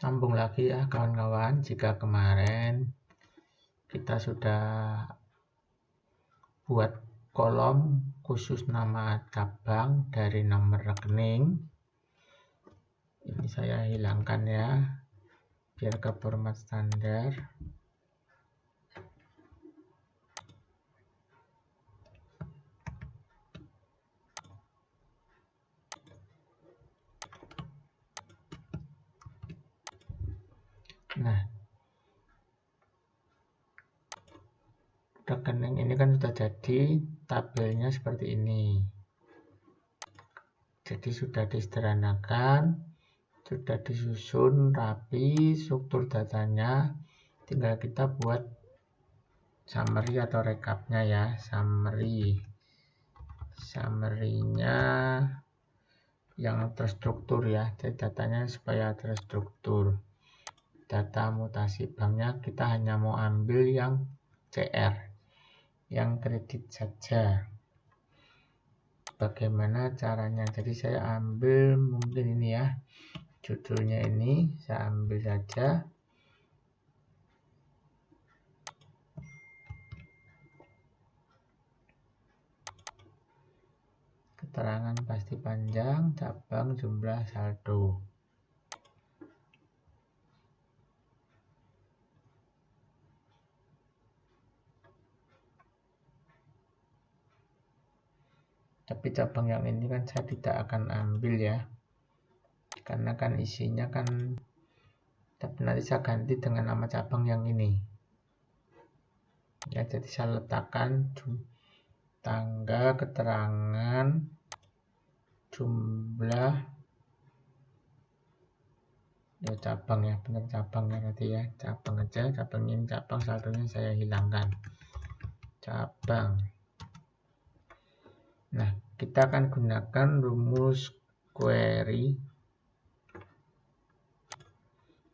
Sambung lagi ya kawan-kawan, jika kemarin kita sudah buat kolom khusus nama cabang dari nomor rekening. Ini saya hilangkan ya, biar ke format standar. Nah, rekening ini kan sudah jadi, tabelnya seperti ini. Jadi sudah disederhanakan, sudah disusun rapi struktur datanya, tinggal kita buat summary atau recapnya ya. Summary-nya yang terstruktur ya, jadi datanya supaya terstruktur. Data mutasi banknya kita hanya mau ambil yang CR, yang kredit saja. Bagaimana caranya? Jadi saya ambil mungkin ini ya, judulnya ini saya ambil saja. Keterangan pasti panjang, cabang, jumlah, saldo. Tapi cabang yang ini kan saya tidak akan ambil ya, karena kan isinya kan, tapi nanti saya ganti dengan nama cabang yang ini ya. Jadi saya letakkan tanggal, keterangan, jumlah ya, cabang ya, benar cabangnya nanti ya, cabang aja, cabang ini cabang, saldonya saya hilangkan cabang. Nah, kita akan gunakan rumus query.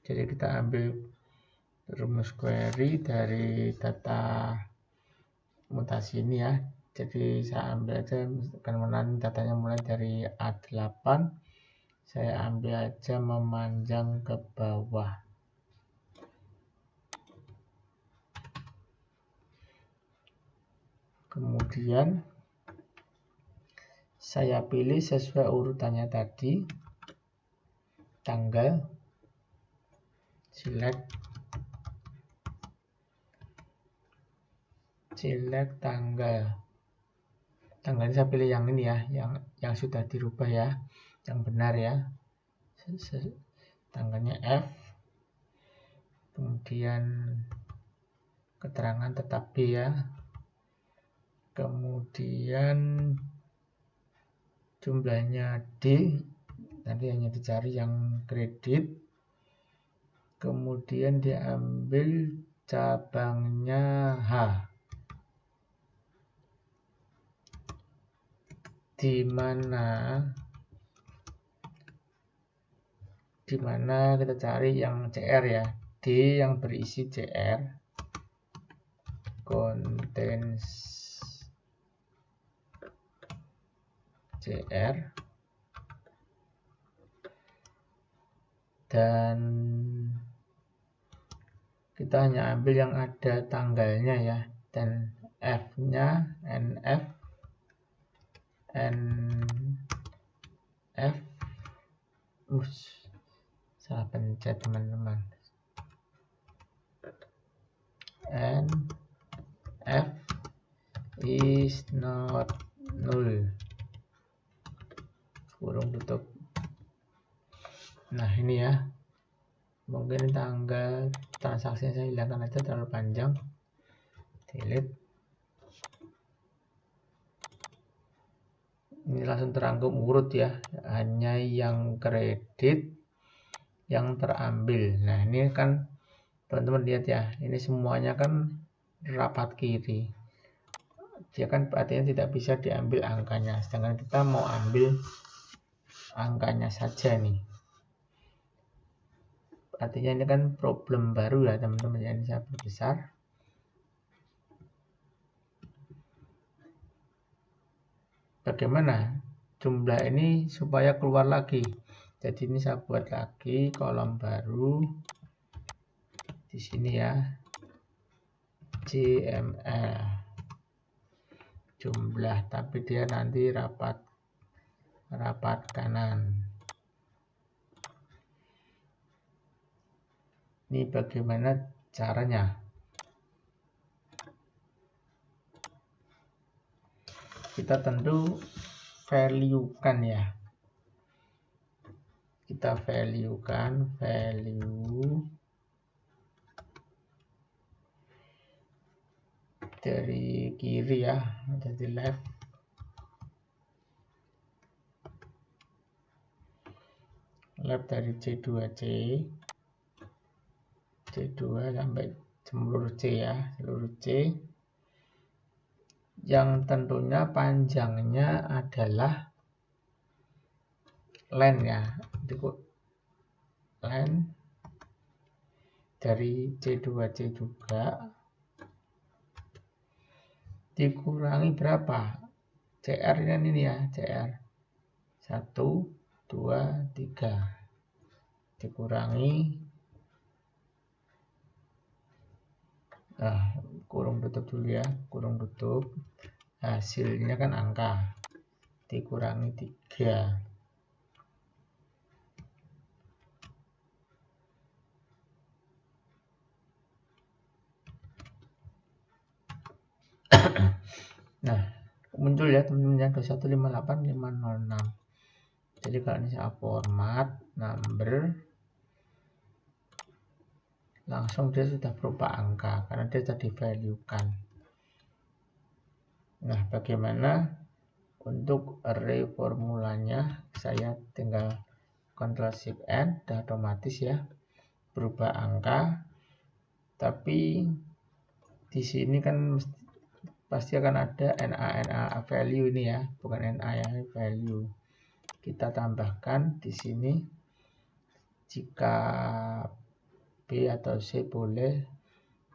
Jadi kita ambil rumus query dari data mutasi ini ya. Jadi saya ambil aja, kemudian datanya mulai dari A8, saya ambil aja memanjang ke bawah. Kemudian saya pilih sesuai urutannya tadi, tanggal, select tanggal. Tanggalnya saya pilih yang ini ya, yang sudah dirubah ya, yang benar ya. Tanggalnya F. Kemudian keterangan tetap B ya. Kemudian jumlahnya D, nanti hanya dicari yang kredit. Kemudian diambil cabangnya H, di mana kita cari yang CR ya, D yang berisi CR, contains CR, dan kita hanya ambil yang ada tanggalnya ya, dan F-nya NF, salah pencet teman-teman, NF is not null, kurung tutup. Nah ini ya, mungkin tanggal transaksinya saya hilangkan aja, terlalu panjang, delete. Ini langsung terangkum urut ya, hanya yang kredit yang terambil. Nah ini kan teman-teman lihat ya, ini semuanya kan rapat kiri, dia kan artinya tidak bisa diambil angkanya, sedangkan kita mau ambil angkanya saja nih. Artinya ini kan problem baru ya teman-teman ya, ini saya perbesar. Bagaimana jumlah ini supaya keluar lagi? Jadi ini saya buat lagi kolom baru di sini ya, JML jumlah, tapi dia nanti rapat kanan. Ini bagaimana caranya? Kita tentu value-kan ya. Kita value-kan, value dari kiri ya, dari left. Left dari C2 sampai seluruh C ya, seluruh C. Yang tentunya panjangnya adalah len ya, len dari C2C juga dikurangi berapa? CR ini ya, CR 1, 2, 3 dikurangi, kurung tutup dulu ya, kurung tutup, hasilnya kan angka, dikurangi 3. Nah, muncul ya teman-teman, 2158506. Jadi kalau ini saya format number, langsung dia sudah berupa angka karena dia sudah di-value-kan. Nah, bagaimana untuk array formulanya? Saya tinggal Ctrl Shift N, sudah otomatis ya berubah angka. Tapi di sini kan pasti akan ada NA value ini ya, bukan NA ya, value. Kita tambahkan di sini jika B atau C boleh,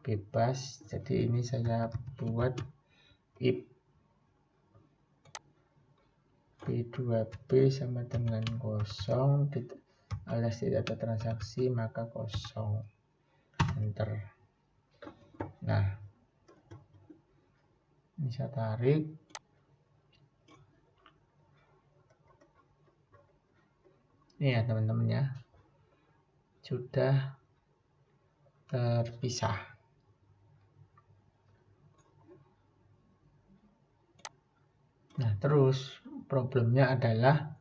bebas. Jadi ini saya buat if B2B sama dengan 0 alias tidak ada transaksi maka 0, enter. Nah, ini saya tarik, ini ya teman-teman ya, sudah terpisah. Nah, terus problemnya adalah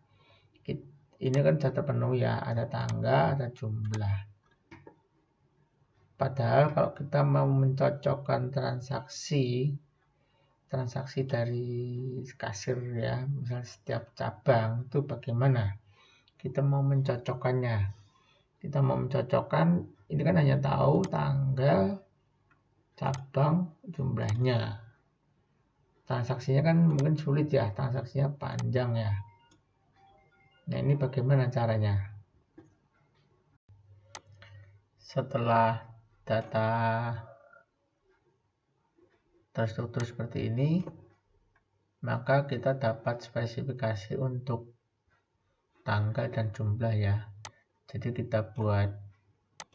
ini kan sudah terpenuhi ya, ada tanggal, ada jumlah. Padahal kalau kita mau mencocokkan transaksi dari kasir ya, misal setiap cabang itu bagaimana? Kita mau mencocokkannya. Kita mau mencocokkan, ini kan hanya tahu tanggal, cabang, jumlahnya. Transaksinya kan mungkin sulit ya, transaksinya panjang ya. Nah, ini bagaimana caranya? Setelah data terstruktur seperti ini, maka kita dapat spesifikasi untuk tanggal dan jumlah ya. Jadi kita buat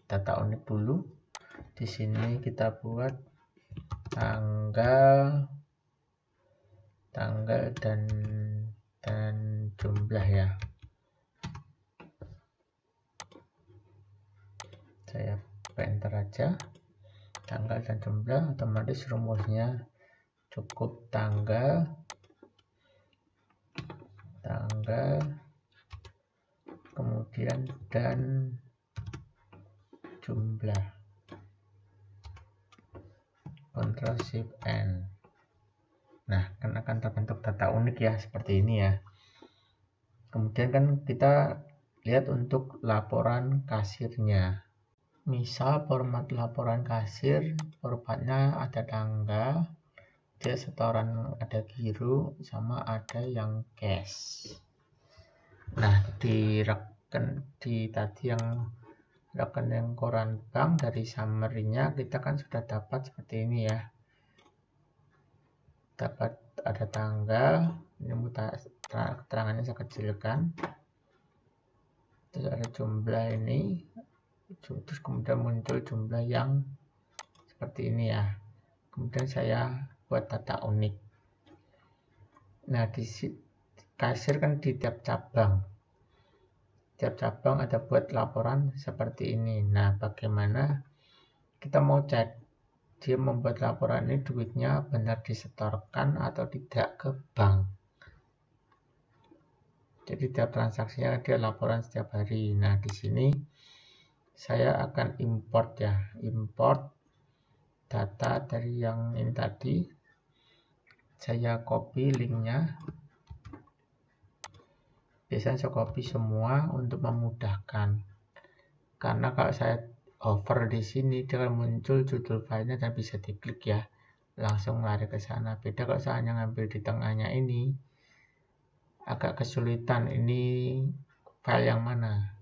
data unik dulu. Di sini kita buat tanggal dan jumlah ya. Saya enter aja, tanggal dan jumlah, otomatis rumusnya cukup tanggal, kemudian dan jumlah. Ctrl Shift N. Nah, kan akan terbentuk data unik ya, seperti ini ya. Kemudian kan kita lihat untuk laporan kasirnya. Misal format laporan kasir, formatnya ada tanggal, dia setoran ada giro, sama ada yang cash. Nah, di tadi yang rekening koran bank, dari summary-nya kita kan sudah dapat seperti ini ya. Dapat ada tanggal, ini keterangannya saya kecilkan. terus ada jumlah ini, terus kemudian muncul jumlah yang seperti ini ya. Kemudian saya buat data unik. Nah, di kasir kan di tiap cabang ada buat laporan seperti ini. Nah, bagaimana kita mau cek dia membuat laporan ini duitnya benar disetorkan atau tidak ke bank. Jadi tiap transaksinya dia laporan setiap hari. Nah, di sini saya akan import ya, import data dari yang ini tadi. Saya copy linknya. Biasanya saya copy semua untuk memudahkan. Karena kalau saya hover di sini dia akan muncul judul filenya dan bisa diklik ya, langsung lari ke sana. Beda kalau saya hanya ngambil di tengahnya ini, agak kesulitan ini file yang mana.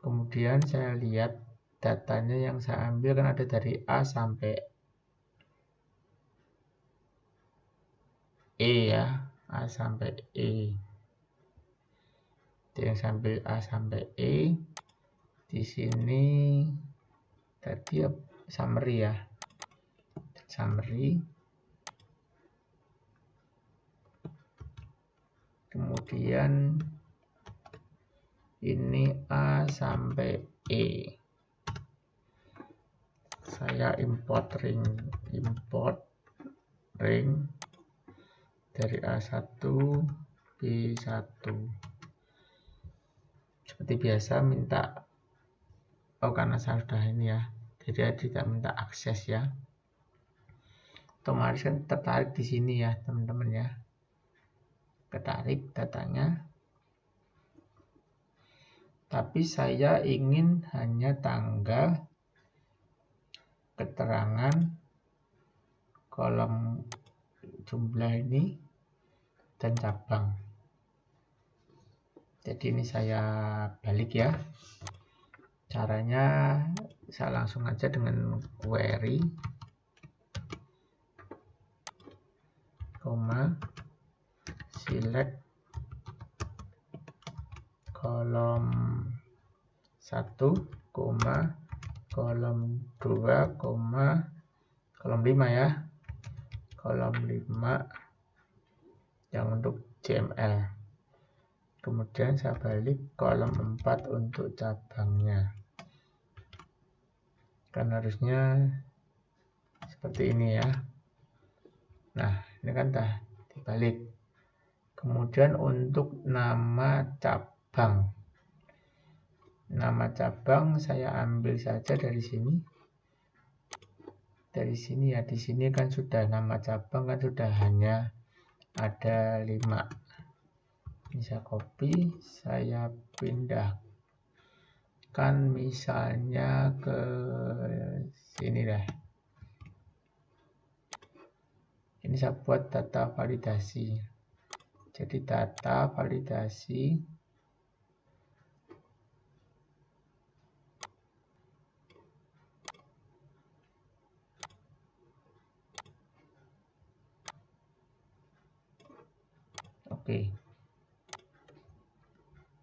Kemudian saya lihat datanya yang saya ambil kan ada dari A sampai E ya, A sampai E. Jadi yang saya ambil A sampai E. Di sini tadi summary ya, summary. Kemudian ini A sampai E. Saya import ring dari A1 B1. Seperti biasa minta, karena saya sudah ini ya, jadi saya tidak minta akses ya. Otomatis kan tertarik di sini ya teman-teman ya, ketarik datanya. Tapi saya ingin hanya tanggal, keterangan, kolom jumlah ini, dan cabang. Jadi ini saya balik ya. Caranya saya langsung aja dengan query, select kolom 1, kolom 2, kolom 5 ya, kolom 5 yang untuk CML. Kemudian saya balik kolom 4 untuk cabangnya. Kan harusnya seperti ini ya. Nah, ini kan dah dibalik. Kemudian untuk nama cabang. Nama cabang saya ambil saja dari sini. Dari sini ya, di sini kan sudah nama cabang kan sudah hanya ada 5. Ini saya copy, saya pindahkan misalnya ke sini deh. Ini saya buat data validasi. Jadi data validasi oke.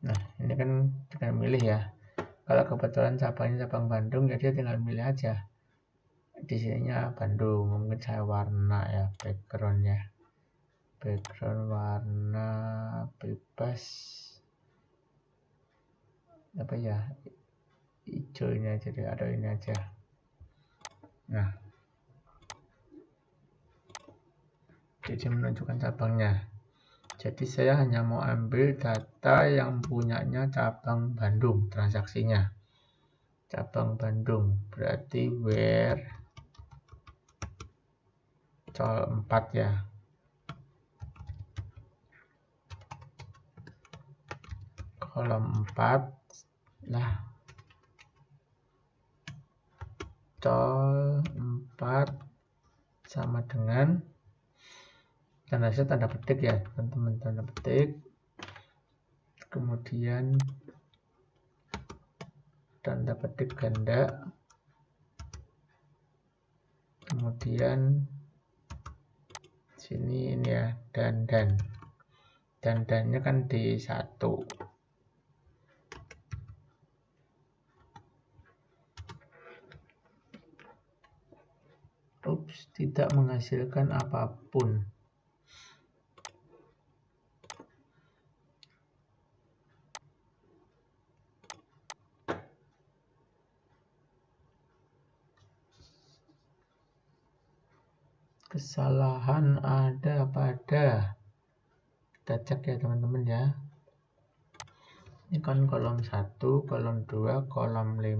Nah, ini kan tinggal milih ya. Kalau kebetulan cabangnya cabang Bandung, ya dia tinggal milih aja. Di sininya Bandung, mungkin saya warna ya backgroundnya. Background warna bebas apa ya, hijaunya, jadi ada ini aja. Nah, jadi menunjukkan cabangnya. Jadi saya hanya mau ambil data yang punyanya cabang Bandung, transaksinya cabang Bandung, berarti where col 4 ya. Kolom 4 lah, col 4 sama dengan tanda petik ya teman-teman, tanda petik, kemudian tanda petik ganda, kemudian sini ini ya, dannya kan D1. tidak menghasilkan apapun. Kesalahan ada pada, kita cek ya teman-teman ya. Ini kan kolom 1, kolom 2, kolom 5,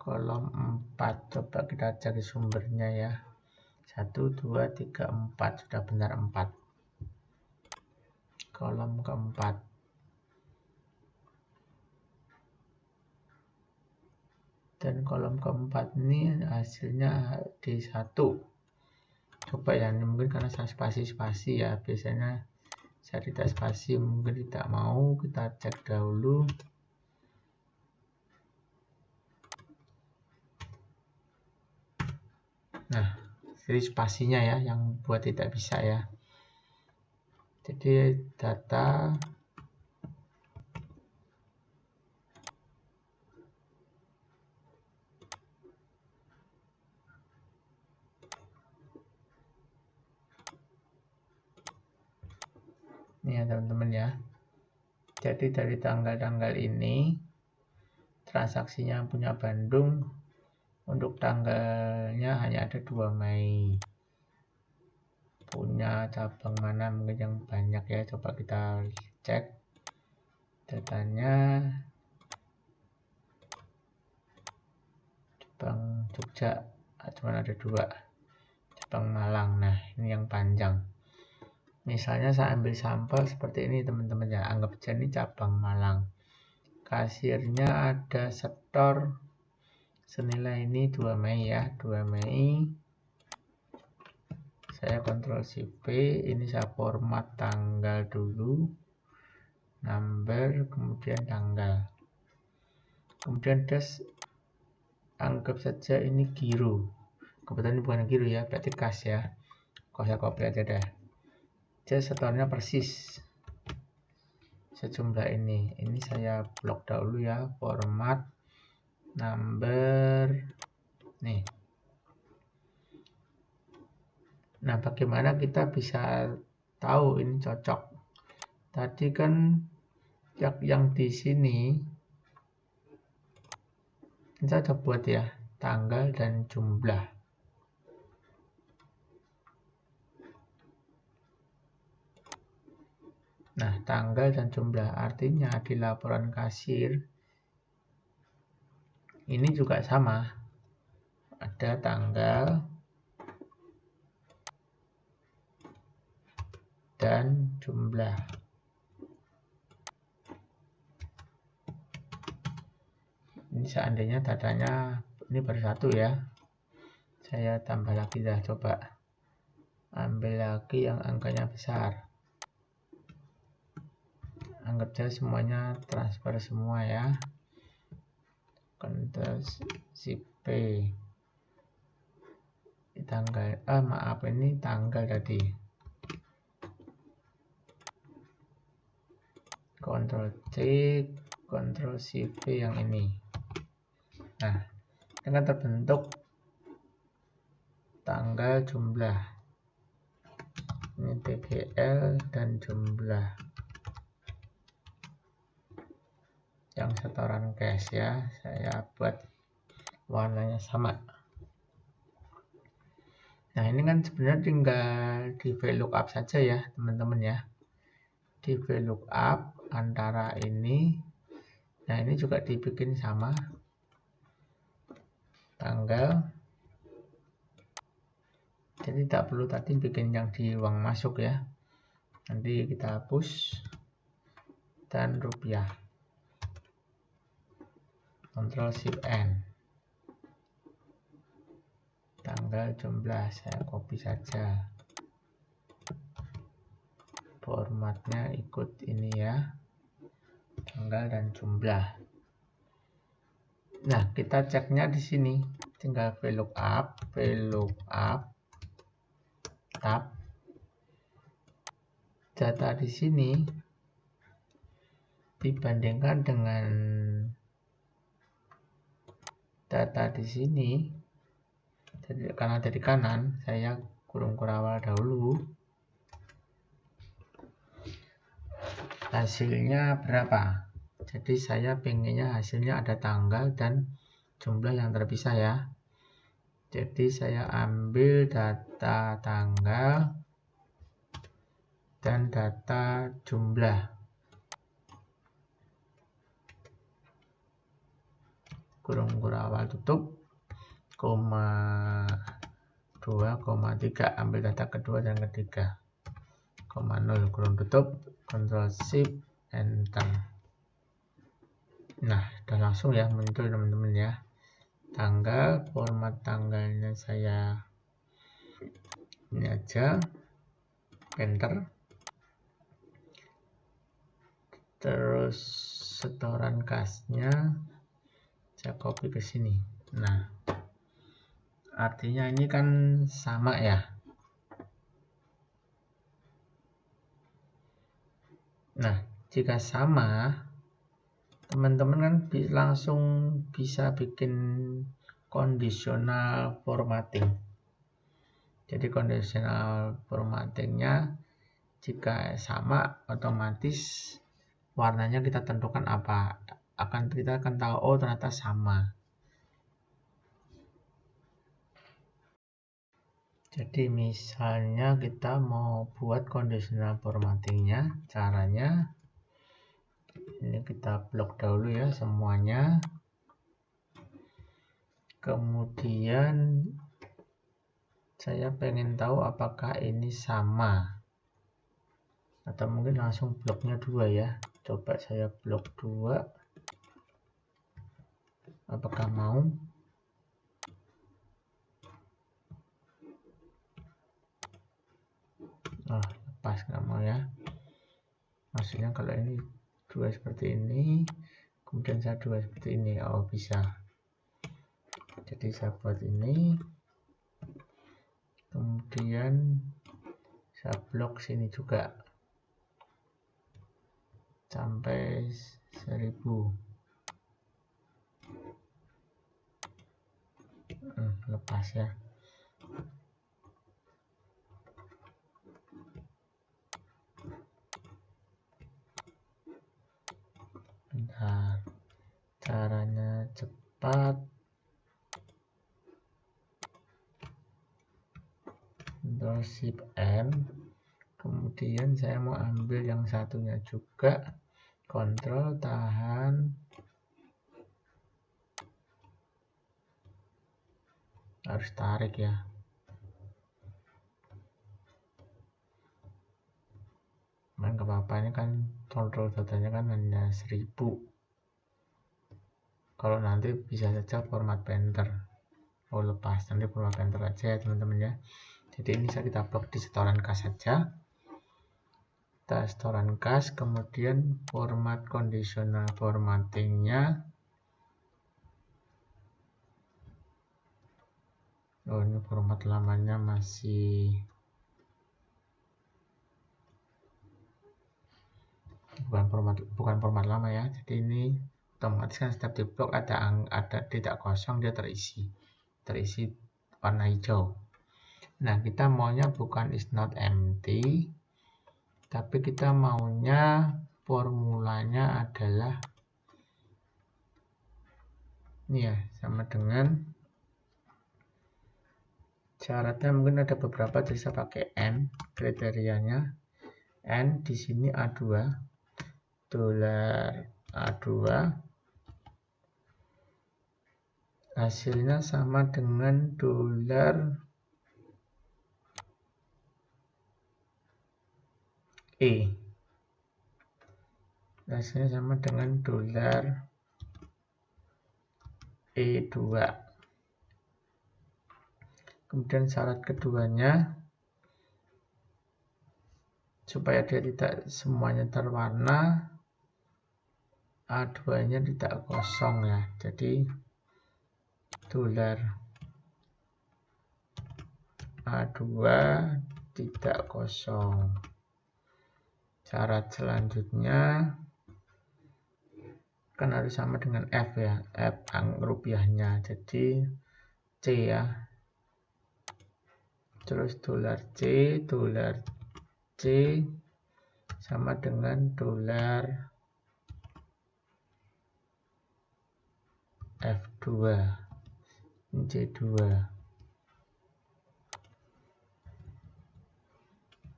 kolom 4. Coba kita cari sumbernya ya. 1, 2, 3, 4. Sudah benar 4. Kolom keempat. Dan kolom keempat ini hasilnya D1. Coba ya, ini mungkin karena saya spasi-spasi ya. Biasanya saya tidak spasi, mungkin tidak mau. Kita cek dahulu. Nah, jadi spasinya ya yang buat tidak bisa ya. Jadi data ini ya teman-teman ya. Jadi dari tanggal-tanggal ini transaksinya punya Bandung, untuk tanggalnya hanya ada 2 Mei. Punya cabang mana mungkin yang banyak ya, coba kita cek datanya. Cabang Jogja cuma ada 2, cabang Malang. Nah ini yang panjang. Misalnya saya ambil sampel seperti ini teman-teman ya, anggap aja ini cabang Malang. Kasirnya ada setor senilai ini 2 Mei ya, 2 Mei. Saya Ctrl Shift P, ini saya format tanggal dulu, number, kemudian tanggal. Kemudian anggap saja ini giro. Kebetulan ini bukan giro ya, berarti kas ya. Kalau saya copy aja deh. Jadi setornya persis sejumlah ini. Ini saya blok dahulu ya, format, number, nih. Nah, bagaimana kita bisa tahu ini cocok? Tadi kan yang di sini kita udah buat ya, tanggal dan jumlah. Nah, tanggal dan jumlah artinya di laporan kasir ini juga sama. Ada tanggal dan jumlah. Ini seandainya datanya ini baru 1 ya. Saya tambah lagi dah, coba ambil lagi yang angkanya besar. Anggap saja semuanya transfer semua ya. Ctrl Shift P. Tanggal, maaf ini tanggal tadi. Ctrl C, Ctrl Shift V yang ini. Nah, dengan terbentuk tanggal jumlah. Ini TGL dan jumlah. Yang setoran cash ya, saya buat warnanya sama. Nah, ini kan sebenarnya tinggal di VLOOKUP saja ya, teman-teman ya. Di VLOOKUP antara ini, nah ini juga dibikin sama. Tanggal. Jadi tidak perlu tadi bikin yang di uang masuk ya. Nanti kita hapus. Dan rupiah. Ctrl Shift N. Tanggal jumlah saya copy saja. Formatnya ikut ini ya. Tanggal dan jumlah. Nah, kita ceknya di sini. Tinggal VLOOKUP, tab. Data di sini dibandingkan dengan data di sini, karena dari kanan, saya kurung kurawal dahulu. Hasilnya berapa? Jadi saya pengennya hasilnya ada tanggal dan jumlah yang terpisah ya. Jadi saya ambil data tanggal dan data jumlah. Kurung kurawal tutup, koma 2, koma 3, ambil data kedua dan ketiga, koma 0, kurung tutup, Ctrl Shift Enter. Nah, sudah langsung ya muncul teman-teman ya. Tanggal, format tanggalnya saya ini aja, Enter. Terus setoran kasnya saya copy ke sini. Nah, artinya ini kan sama ya. Nah, jika sama, teman-teman kan langsung bisa bikin conditional formatting. Jadi conditional formattingnya jika sama, otomatis warnanya kita tentukan apa. Kita akan tahu, oh ternyata sama. Jadi misalnya kita mau buat conditional formattingnya, caranya ini kita blok dahulu ya semuanya. Kemudian saya pengen tahu apakah ini sama, atau mungkin langsung bloknya 2 ya. Coba saya blok 2, apakah mau? Oh, lepas, nggak mau ya. Maksudnya kalau ini 2 seperti ini, kemudian saya 2 seperti ini, oh bisa. Jadi saya buat ini, kemudian saya blok sini juga sampai 1000. Lepas ya. Bentar, caranya cepat. Ctrl Shift N, kemudian saya mau ambil yang satunya juga, Ctrl tahan, harus tarik ya. Nggak apa-apa, ini kan control datanya kan hanya 1000. Kalau nanti bisa saja format painter. Oh lepas, nanti format painter aja ya teman-teman ya. Jadi ini kita blok di setoran kas saja. Kita setoran kas, kemudian format conditional formattingnya. Oh ini format lamanya masih bukan format lama ya. Jadi ini otomatis kan setiap di blok ada tidak kosong, dia terisi warna hijau. Nah, kita maunya bukan is not empty, tapi kita maunya formulanya adalah ini ya, sama dengan syaratnya mungkin ada beberapa, jadi saya pakai N kriterianya. N di sini A2, dolar A2, hasilnya sama dengan dolar E, hasilnya sama dengan dolar E2. Kemudian syarat keduanya, supaya dia tidak semuanya terwarna, A2 nya tidak kosong ya. Jadi dolar A2 tidak kosong. Syarat selanjutnya kan harus sama dengan F ya, F rupiahnya, jadi C ya. Terus dolar C sama dengan dolar F2, C2.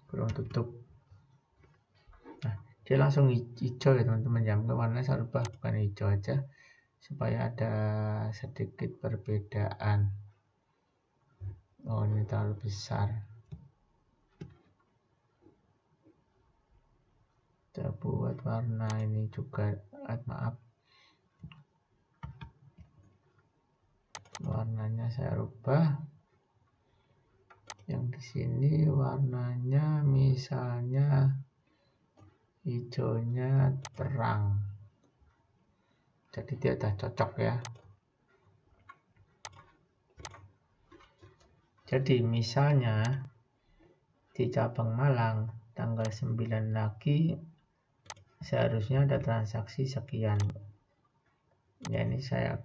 Kurang tutup. Nah, dia langsung hijau ya teman-teman ya. Warnanya saya rubah bukan hijau aja supaya ada sedikit perbedaan. Oh, ini terlalu besar. Kita buat warna ini juga, maaf. Warnanya saya rubah. Yang di sini warnanya misalnya hijaunya terang. Jadi dia sudah cocok ya. Jadi misalnya di cabang Malang tanggal 9 lagi seharusnya ada transaksi sekian. Ya, ini saya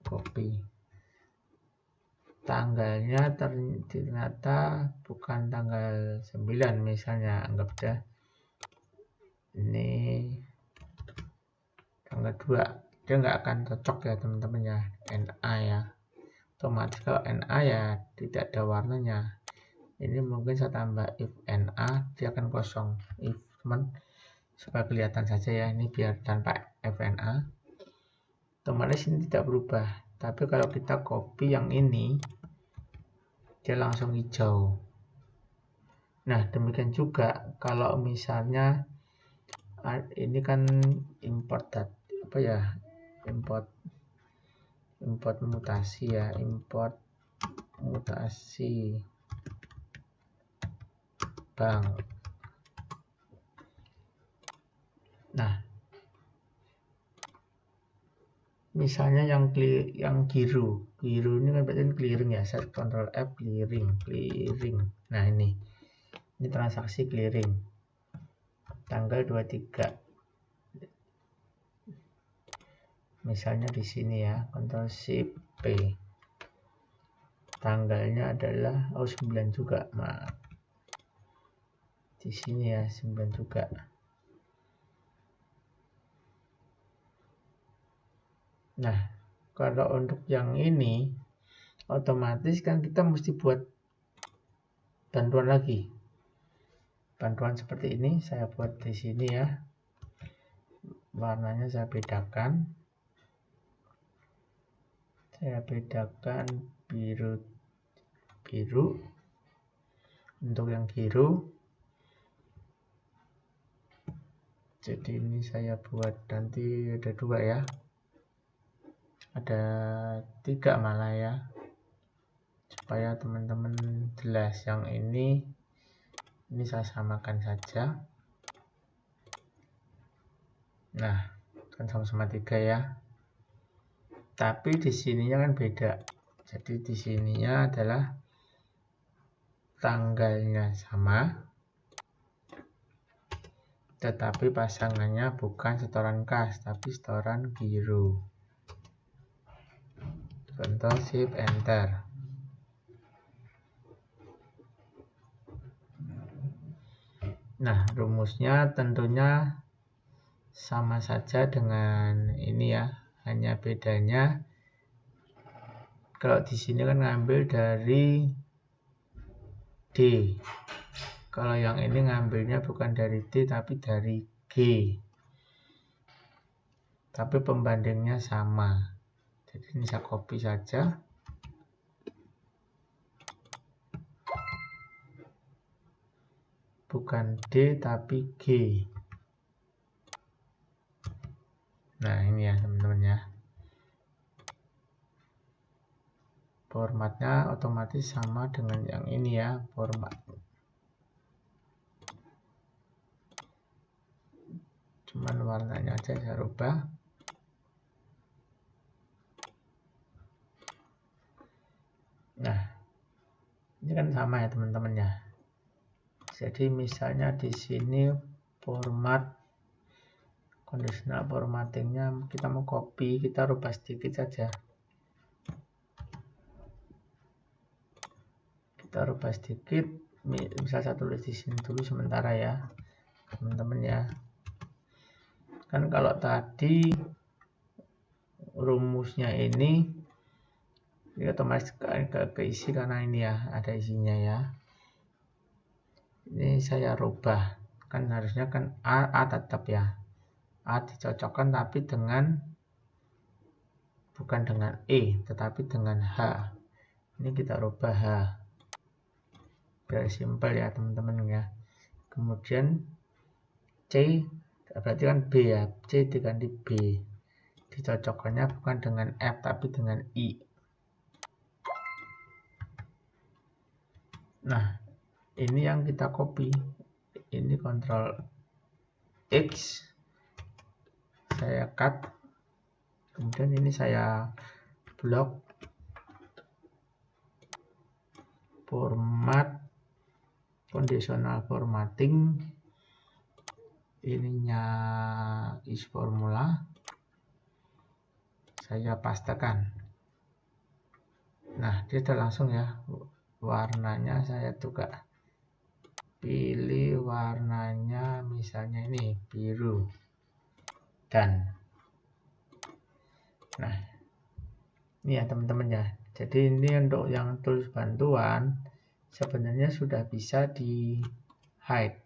copy. Tanggalnya ternyata bukan tanggal 9 misalnya, anggap aja ini tanggal 2. Dia nggak akan cocok ya teman-teman ya, NA ya. Otomatis kalau NA ya tidak ada warnanya. Ini mungkin saya tambah if NA, dia akan kosong. If teman, supaya kelihatan saja ya, ini biar tanpa FNA. Otomatis ini tidak berubah. Tapi kalau kita copy yang ini, dia langsung hijau. Nah, demikian juga kalau misalnya ini kan import mutasi ya, import mutasi bank. Nah, misalnya yang Giro ini kan berarti clearing ya, saya Ctrl F clearing. Nah, ini transaksi clearing tanggal 23. Misalnya di sini ya, Ctrl Shift P. Tanggalnya adalah 9 juga, maaf. Di sini ya 9 juga. Nah, kalau untuk yang ini otomatis kan kita mesti buat bantuan lagi. Bantuan seperti ini saya buat di sini ya. Warnanya saya bedakan. Saya bedakan biru untuk yang Giro. Jadi ini saya buat nanti ada 2 ya. Ada 3 malah ya. Supaya teman-teman jelas, yang ini saya samakan saja. Nah, kan sama-sama 3 ya. Tapi di sininya kan beda. Jadi di sininya adalah tanggalnya sama, tetapi pasangannya bukan setoran kas, tapi setoran Giro. Ctrl Shift Enter. Nah, rumusnya tentunya sama saja dengan ini ya, hanya bedanya kalau di sini kan ngambil dari D. Kalau yang ini ngambilnya bukan dari D tapi dari G. Tapi pembandingnya sama. Jadi ini saya copy saja. Bukan D tapi G. Nah, ini ya teman-teman ya. Formatnya otomatis sama dengan yang ini ya, format. Cuman warnanya aja saya rubah. Nah, ini kan sama ya teman-teman ya. Jadi misalnya di sini format Conditional formattingnya kita mau copy, kita rubah sedikit saja. Kita rubah sedikit, misal saya tulis di sini dulu sementara ya, teman-teman ya. Kan kalau tadi rumusnya ini otomatis keisi karena ini ya, ada isinya ya. Ini saya rubah, kan harusnya kan A tetap ya. A dicocokkan tapi bukan dengan E, tetapi dengan H. Ini kita rubah H. Biar simpel ya teman-teman ya. Kemudian C, berarti kan B ya. C diganti B. Dicocokkannya bukan dengan F tapi dengan I. Nah, ini yang kita copy. Ini Ctrl X. Saya cut. Kemudian ini saya blok. Format conditional formatting. Ininya is formula. Saya pastekan. Nah, dia sudah langsung ya. Warnanya saya juga pilih warnanya misalnya ini biru dan nah ini ya teman-teman ya. Jadi ini untuk yang tools bantuan sebenarnya sudah bisa di hide.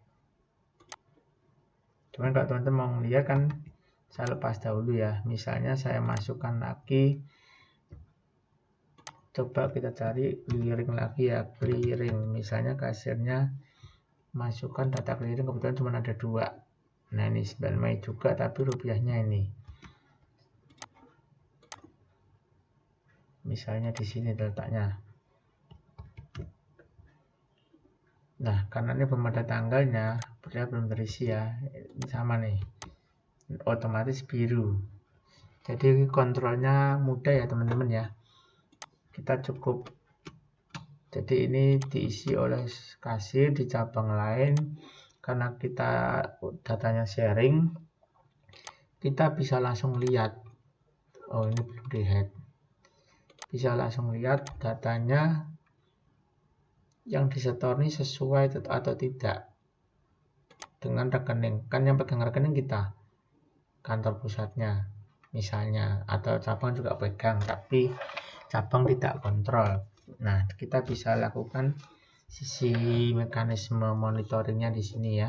Cuman kalau teman-teman mau lihat kan saya lepas dahulu ya. Misalnya saya masukkan lagi, coba kita cari clearing lagi ya, clearing. Misalnya kasirnya masukkan data clearing, kebetulan cuma ada 2. Nah ini 9 Mei juga, tapi rupiahnya ini. Misalnya di sini letaknya. Nah karena ini belum ada tanggalnya, berarti belum terisi ya. Ini sama nih, otomatis biru. Jadi kontrolnya mudah ya teman-teman ya. Kita cukup, jadi ini diisi oleh kasir di cabang lain. Karena kita datanya sharing, kita bisa langsung lihat. Oh ini belum di hide. Bisa langsung lihat datanya yang disetor ini sesuai atau tidak dengan rekening. Kan yang pegang rekening kita, kantor pusatnya misalnya, atau cabang juga pegang, tapi cabang tidak kontrol. Nah, kita bisa lakukan sisi mekanisme monitoringnya di sini ya.